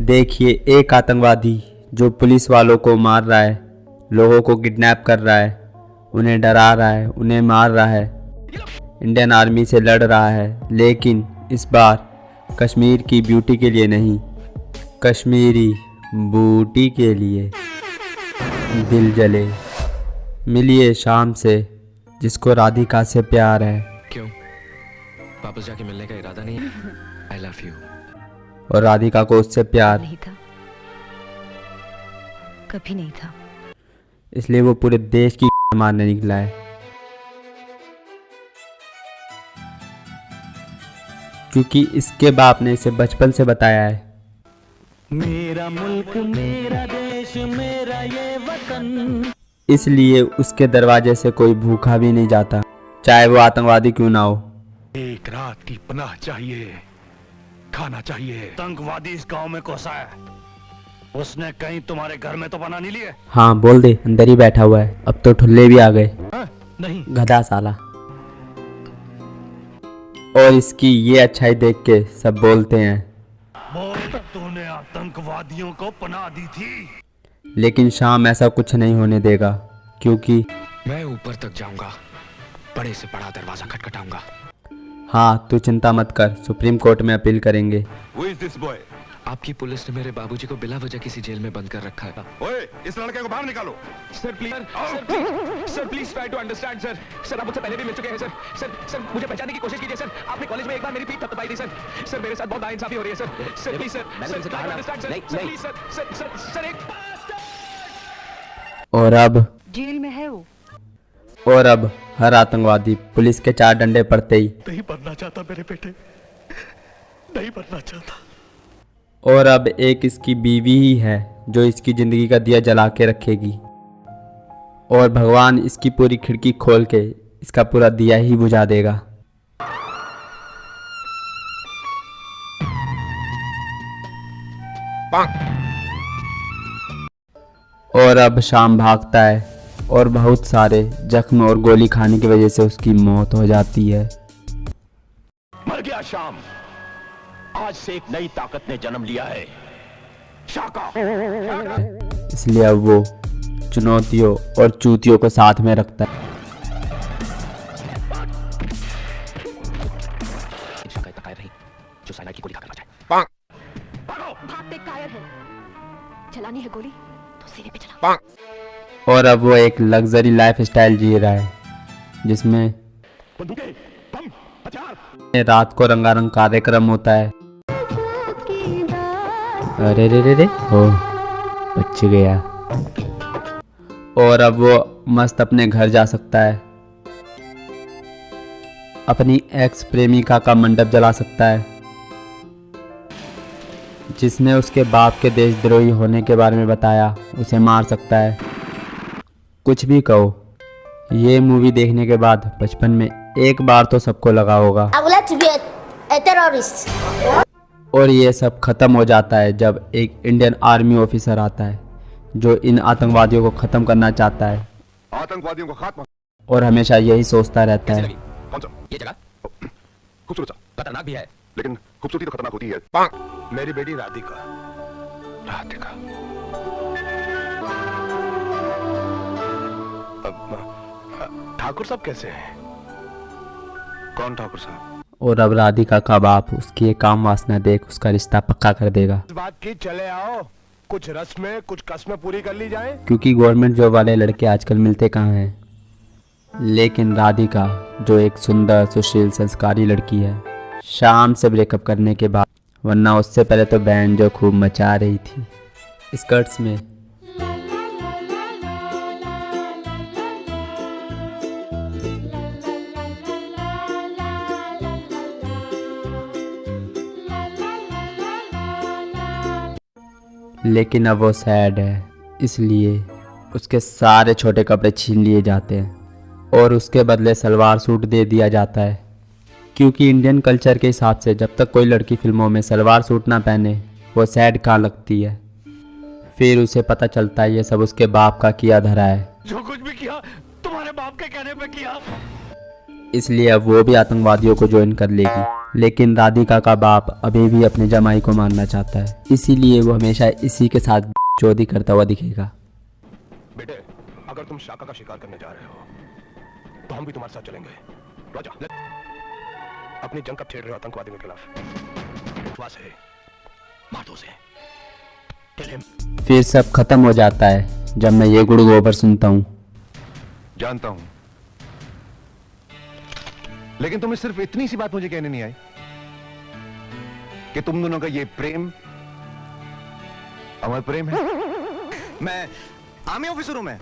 देखिए एक आतंकवादी जो पुलिस वालों को मार रहा है, लोगों को किडनैप कर रहा है, उन्हें डरा रहा है, उन्हें मार रहा है, इंडियन आर्मी से लड़ रहा है, लेकिन इस बार कश्मीर की ब्यूटी के लिए नहीं, कश्मीरी बूटी के लिए। दिल जले मिलिए शाम से जिसको राधिका से प्यार है। क्यों वापस जाके मिलने का इरादा नहीं है? I love you. और राधिका को उससे प्यार नहीं था, कभी नहीं था, इसलिए वो पूरे देश की मारने निकला है। क्योंकि इसके बाप ने इसे बचपन से बताया है, मेरा मुल्क मेरा देश मेरा ये वतन। इसलिए उसके दरवाजे से कोई भूखा भी नहीं जाता, चाहे वो आतंकवादी क्यों ना हो। एक रात की पनाह चाहिए, खाना चाहिए। आतंकवादी इस गांव में घुसा है, उसने कहीं तुम्हारे घर में तो बना नहीं लिए? हाँ बोल दे, अंदर ही बैठा हुआ है। अब तो ठुल्ले भी आ गए। नहीं गधा साला। और इसकी ये अच्छाई देख के सब बोलते हैं, बोल तूने आतंकवादियों को पनाह दी थी। लेकिन शाम ऐसा कुछ नहीं होने देगा, क्योंकि मैं ऊपर तक जाऊंगा, बड़े से बड़ा दरवाजा खटखटाऊंगा। हाँ तू चिंता मत कर, सुप्रीम कोर्ट में अपील करेंगे। Who is this boy? आपकी पुलिस ने मेरे बाबूजी को बिला वजह किसी जेल में बंद कर रखा है। ओए, इस लड़के को बाहर निकालो। Sir please sir please try to understand sir. Sir आप मुझसे पहले भी मिल चुके हैं सर। सर मुझे पहचानने की कोशिश कीजिए सर। आपने कॉलेज में एक बार मेरी पीठ थपथपाई थी सर। सर मेरे साथ बहुत नाइंसाफी हो रही है sir. Sir please sir understand sir. Please sir एक और अब जेल में है वो। और अब हर आतंकवादी पुलिस के 4 डंडे पड़ते ही नहीं बनना चाहता मेरे बेटे, नहीं बनना चाहता। और अब एक इसकी बीवी ही है जो इसकी जिंदगी का दिया जला के रखेगी, और भगवान इसकी पूरी खिड़की खोल के इसका पूरा दिया ही बुझा देगा। और अब शाम भागता है और बहुत सारे जख्म और गोली खाने की वजह से उसकी मौत हो जाती है। मर गया शाम। आज से एक नई ताकत ने जन्म लिया है, शाका। इसलिए अब वो चुनौतियों और चूतियों को साथ में रखता है। जो साइना की गोली खाकर बचाए। भागते कायर है, चलानी है गोली तो सीने पे चला। और अब वो एक लग्जरी लाइफ स्टाइल जी रहा है, जिसमें रात को रंगारंग कार्यक्रम होता है। अरे रे रे रे हो, बच गया। और अब वो मस्त अपने घर जा सकता है, अपनी एक्स प्रेमिका का मंडप जला सकता है, जिसने उसके बाप के देशद्रोही होने के बारे में बताया उसे मार सकता है। कुछ भी कहो, ये मूवी देखने के बाद बचपन में एक बार तो सबको लगा होगा। I would like to be a terrorist. और ये सब खत्म हो जाता है जब एक इंडियन आर्मी ऑफिसर आता है जो इन आतंकवादियों को खत्म करना चाहता है, आतंकवादियों को खात्मा। और हमेशा यही सोचता रहता है। कौन सा? ये जगह खूबसूरत सा, खतरनाक भी है, लेकिन खूबसूरती तो खतरनाक होती है। मेरी बेटी राधिका। राधिका। ठाकुर साहब कैसे हैं? कौन ठाकुर साहब? और अब राधिका का बाप उसकी एक काम वासना देख उसका रिश्ता पक्का कर देगा। इस बात की चले आओ, कुछ रस्में कुछ कस्में पूरी कर ली जाए। क्योंकि गवर्नमेंट जॉब वाले लड़के आजकल मिलते कहाँ हैं। लेकिन राधिका जो एक सुंदर सुशील संस्कारी लड़की है, शाम से ब्रेकअप करने के बाद, वरना उससे पहले तो बैंड जो खूब मचा रही थी स्कर्ट्स में। लेकिन अब वो सैड है, इसलिए उसके सारे छोटे कपड़े छीन लिए जाते हैं और उसके बदले सलवार सूट दे दिया जाता है। क्योंकि इंडियन कल्चर के हिसाब से जब तक कोई लड़की फिल्मों में सलवार सूट ना पहने वो सैड कहाँ लगती है। फिर उसे पता चलता है ये सब उसके बाप का किया धरा है। जो कुछ भी किया तुम्हारे बाप के कहने पे किया। इसलिए अब वो भी आतंकवादियों को ज्वाइन कर लेगी, लेकिन राधिका का बाप अभी भी अपने जमाई को मारना चाहता है, इसीलिए वो हमेशा इसी के साथ चोरी करता हुआ दिखेगा। बेटे, अगर तुम शाका का शिकार करने जा रहे हो तो हम भी तुम्हारे साथ चलेंगे। राजा, अपनी जंग कब छेड़ रहे हो आतंकवादियों के खिलाफ? वहां से मार दो उसे। Kill him। फिर सब खत्म हो जाता है जब मैं ये गुड़ गोबर सुनता हूँ। जानता हूं, लेकिन तुम्हें सिर्फ इतनी सी बात मुझे कहने नहीं आई कि तुम दोनों का ये प्रेम अमर प्रेम है। मैं आर्मी ऑफिसर हूं। मैं